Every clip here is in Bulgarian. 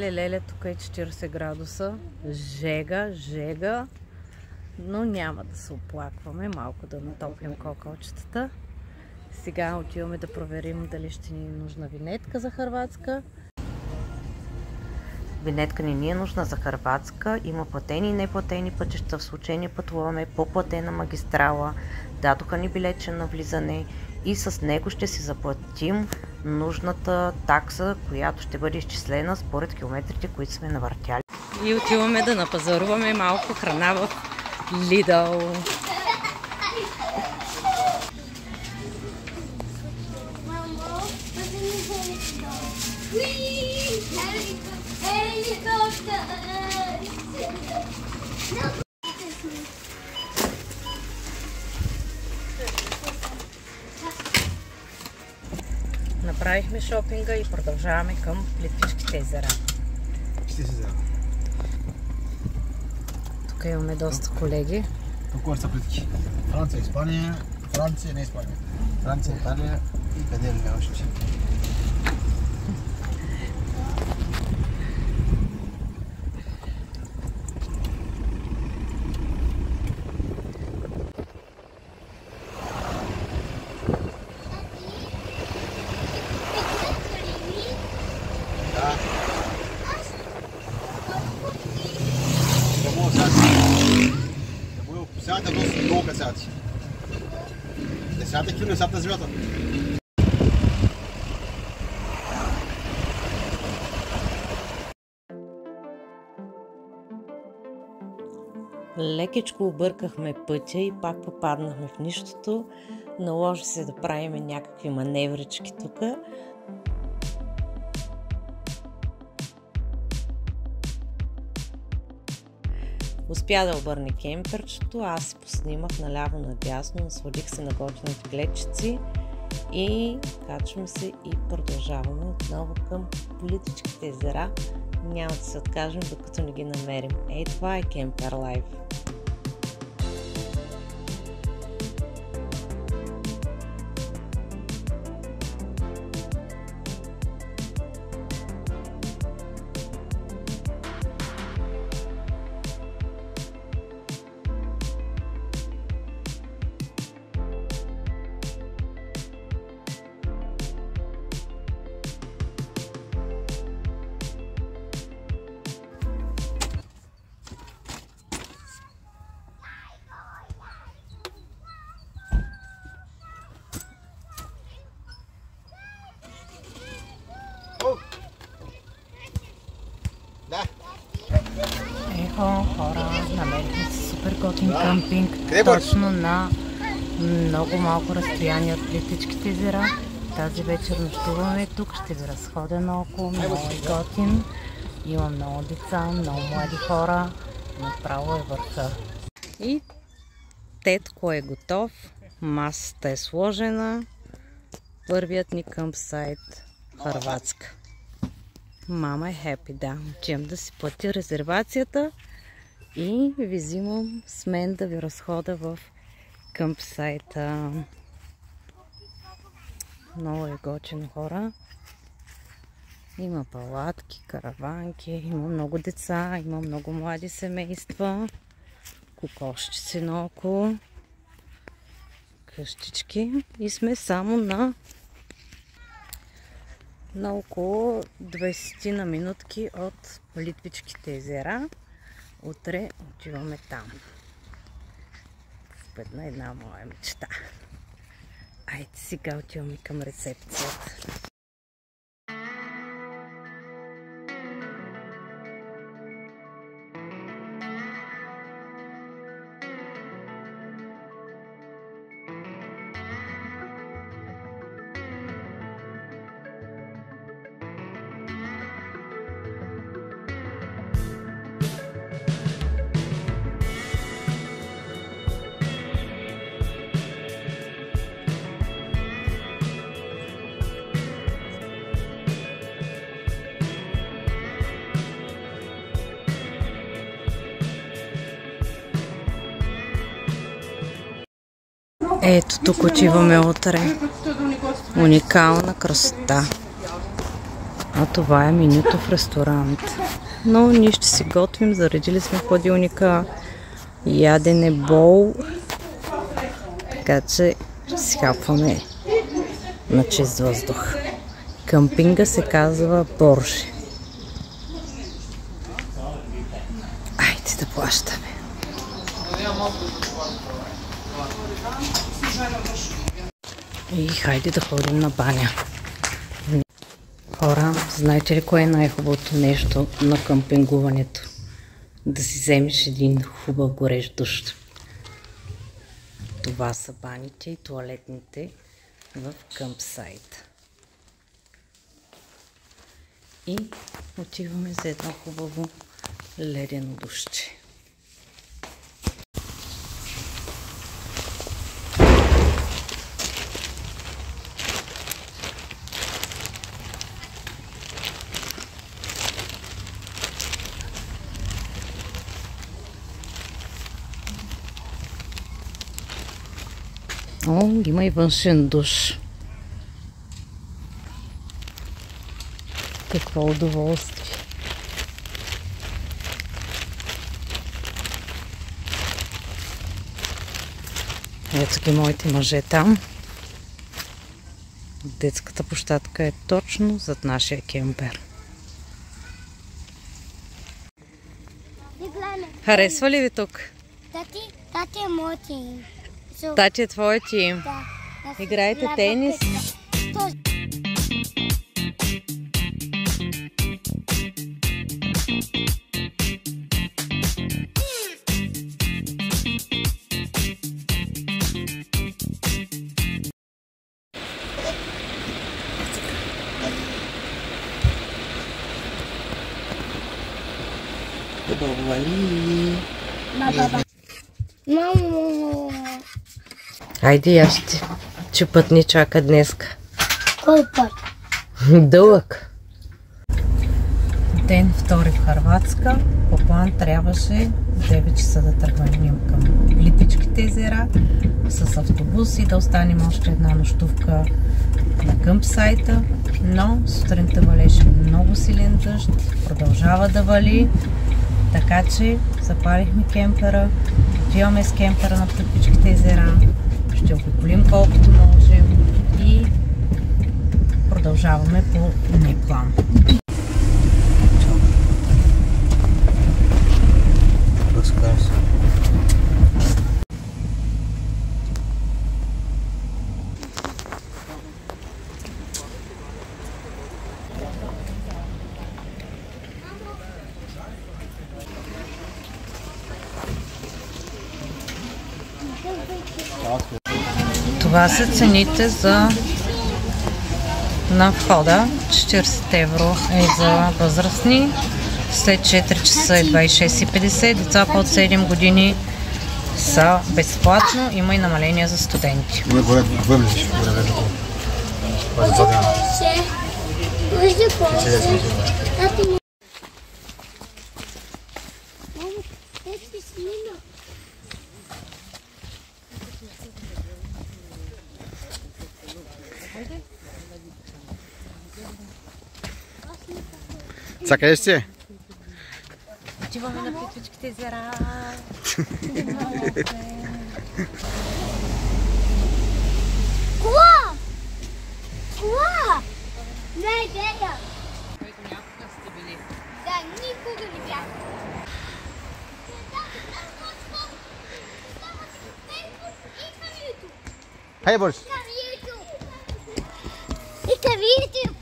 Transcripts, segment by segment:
Леле, тук е 40 градуса. Жега. Но няма да се оплакваме. Малко да натоплим кокалчетата. Сега отиваме да проверим дали ще ни е нужна винетка за Хърватска. Винетка не е нужна за Хърватска. Има платени и неплатени пътища. В случай не пътуваме по платена магистрала. Дадоха ни билетче на влизане и с него ще си заплатим нужната такса, която ще бъде изчислена според километрите, които сме навъртяли. И отиваме да напазаруваме малко храна в Lidl. Направихме шопинга и продължаваме към Плитвичките езера. Тук имаме доста колеги. Тук са Плитки. Франция, Испания, Франция, не Испания. Франция, Италия и къде ли още? Сядате доста много сядате. Не сядате кило, не сядате звята. Лекичко объркахме пътя и пак попаднахме в нищото. Наложи се да правим някакви маневрички тук. Успя да обърне кемперчето, аз си поснимах наляво надясно, насладих се на готините гледчици и качваме се и продължаваме отново към Плитвичките езера. Няма да се откажем, докато не ги намерим. Ей, това е Кемпер Лайф. Ехо, хора, намерихме си супер готин къмпинг, точно на много малко разстояние от Плитвичките езера. Тази вечер нощуваме тук, ще ви разходя наоколо, много е готин. Има много деца, много млади хора, направо е върха. И Тетко е готов, масата е сложена, първият ни къмпсайт Хърватска. Мама е хепи, да. Отивам да си платя резервацията и ви взимам с мен да ви разхода в къмпсайта. Много е готино, хора. Има палатки, караванки, има много деца, има много млади семейства, кокошчици наоколо, къщички и сме само на около 20 на минутки от Плитвичките езера. Утре отиваме там. Спетна една моя мечта. Айде сега отиваме към рецепцията. Ето тук отиваме утре. Уникална красота. А това е менюто в ресторант. Но ние ще си готвим, заредили сме в хладилника ядене бол. Така че ще си хапваме на чист въздух. Къмпинга се казва Борже. Айде да плащаме. И хайде да ходим на баня. Хора, знаете ли кое е най-хубавото нещо на къмпингуването? Да си вземеш един хубав горещ душ. Това са баните и тоалетните в къмпсайта. И отиваме за едно хубаво ледено душче. О, има и външен душ. Какво удоволствие! Ето ги моите мъже там. Детската площадка е точно зад нашия кемпер. Харесва ли ви тук? Тати е моят тим. Тати е твоя тим. Да. Играете тенис. Мамо! Айде ящи, че път ни чака днеска. Кой път? Дълъг. Ден втори в Хърватска. По план трябваше 9 часа да тръгнем към Плитвичките езера с автобус и да останем още една нощувка на къмпсайта. Но сутринта валеше много силен дъжд, продължава да вали, така че запалихме кемпера, отиваме с кемпера на Плитвичките езера, ще обиколим колкото можем и продължаваме по неплан. Това са цените на входа. 40 евро е за възрастни. След 4 часа е 26,50. Деца под 7 години са безплатно. Има и намаления за студенти. Къде сте? Отиваме на Плитвичките езера. Кола! Кола! Не, деда! Който някога сте били. Да, никога не бях. Хайде, Борис! И кавието!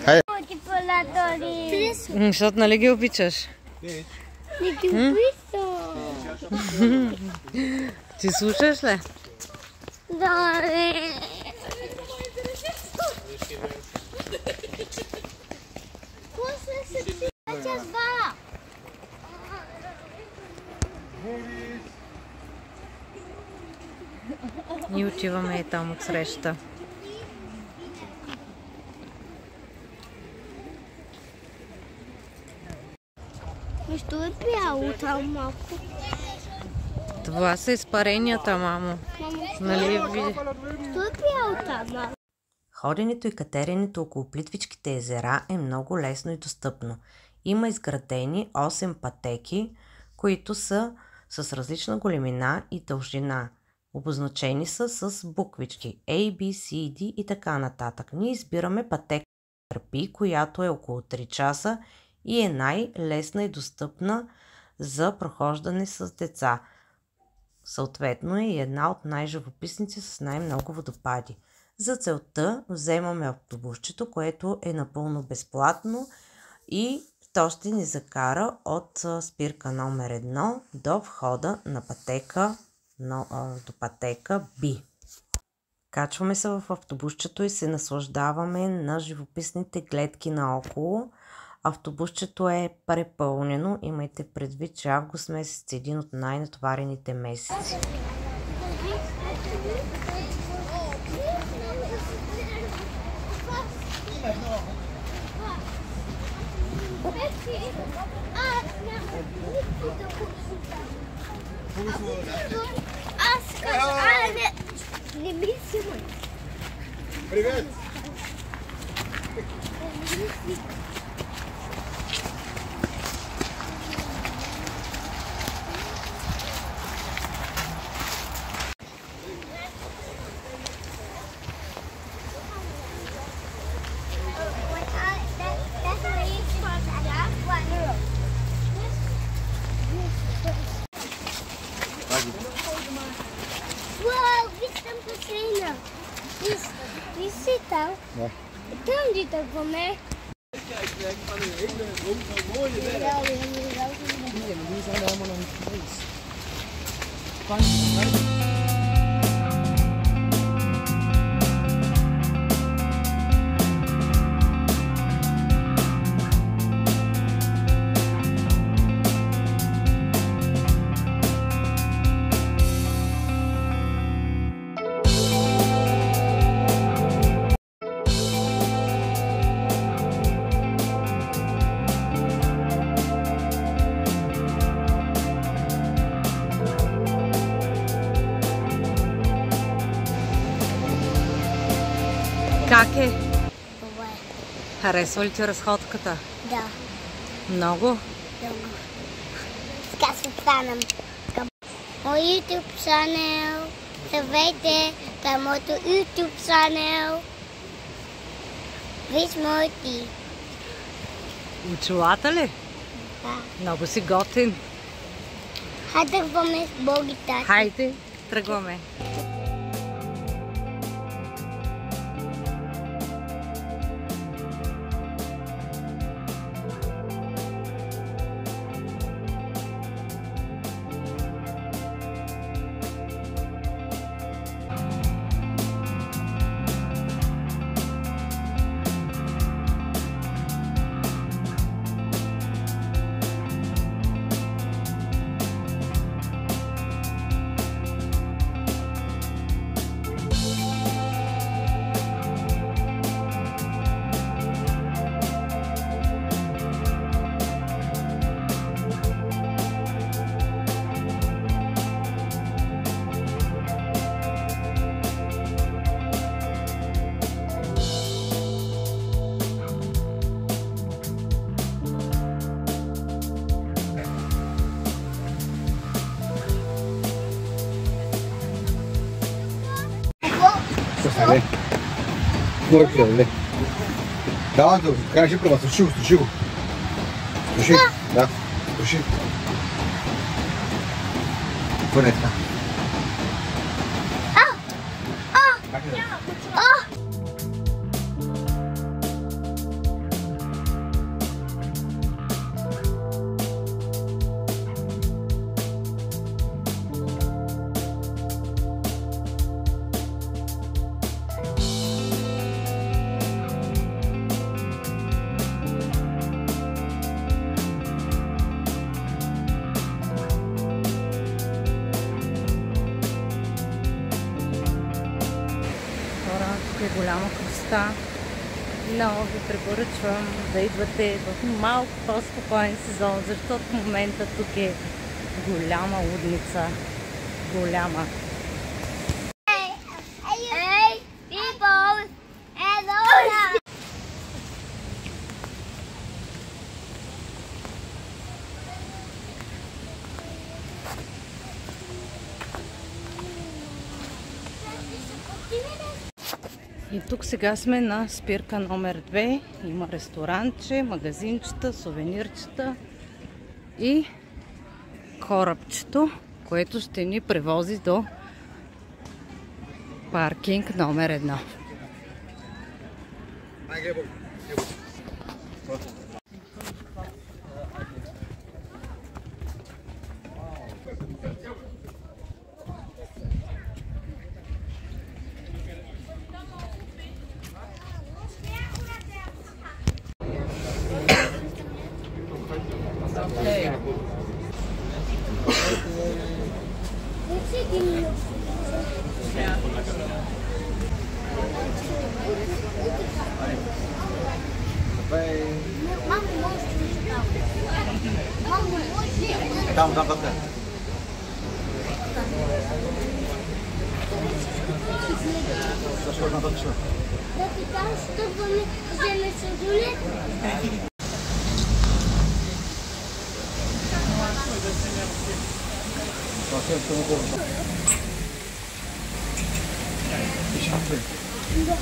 Хайде! Защото нали ги обичаш? Не ги обичам. Ти слушаш ли? Да, И отиваме и там от среща. Защо е бяло там малко? Това са изпаренията, мамо. Мамо, Нали, Той пиял там. Ходенето и катеренето около Плитвичките езера е много лесно и достъпно. Има изградени 8 пътеки, които са с различна големина и дължина. Обозначени са с буквички A, B, C, D и така нататък. Ние избираме пътека Търпи, която е около 3 часа и е най-лесна и достъпна за прохождане с деца. Съответно е и една от най-живописните с най-много водопади. За целта вземаме автобусчето, което е напълно безплатно и то ще ни закара от спирка номер 1 до входа на пътека, до пътека B. Качваме се в автобусчето и се наслаждаваме на живописните гледки наоколо. Автобусчето е препълнено. Имайте предвид, че август месец е един от най-натоварените месеци. Привет! Uau, viste tam piscina. Viste tam? Ja. Tam onde tá comer? Как е? Добре. Харесва ли ти разходката? Да, Много? много. Сега се хванам. Мой YouTube channel. Здравейте, това е моето YouTube channel. Виж моите. Очилата ли? Да. Много си готин. Хайде да хваме с Боги тати. Хайде, тръгваме. Стой. Стой, давай, кажи прямо, струши го. Струши, да, струши. Поне така. Тук е голяма красота. Много ви препоръчвам да идвате в малко по-спокоен сезон, защото в момента тук е голяма лудница. Голяма. И тук сега сме на спирка номер 2. Има ресторантче, магазинчета, сувенирчета и корабчето, което ще ни превози до паркинг номер 1. Там какая? Защо на точно? Да питам, чтобы ми вземе сладолет. Съвсем самоходно. Да.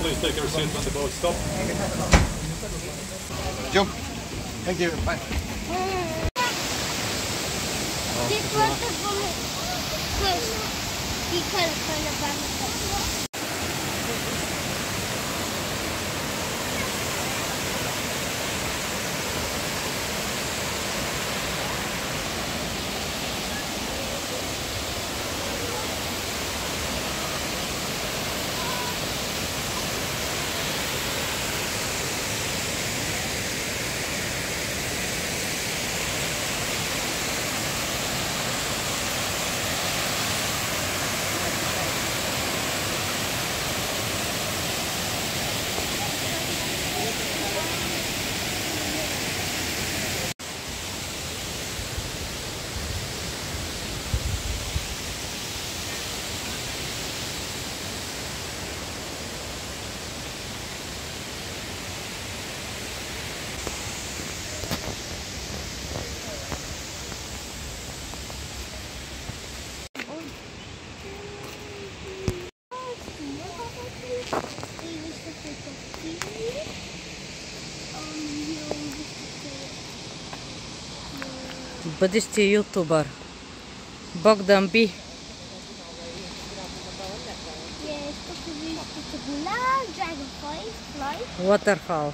Please take your seat when the boat stops. Jump. Thank you. Bye. Dit wordt er voor me kust. Die kan ik van de bank. Бъдещия ютубър Богдан Би. Waterfall.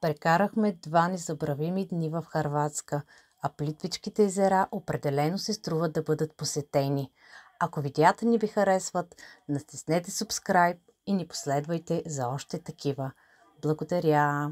Прекарахме 2 незабравими дни в Хърватска, а Плитвичките езера определено се струват да бъдат посетени. Ако видеята ни ви харесват, натиснете subscribe и ни последвайте за още такива. Благодаря!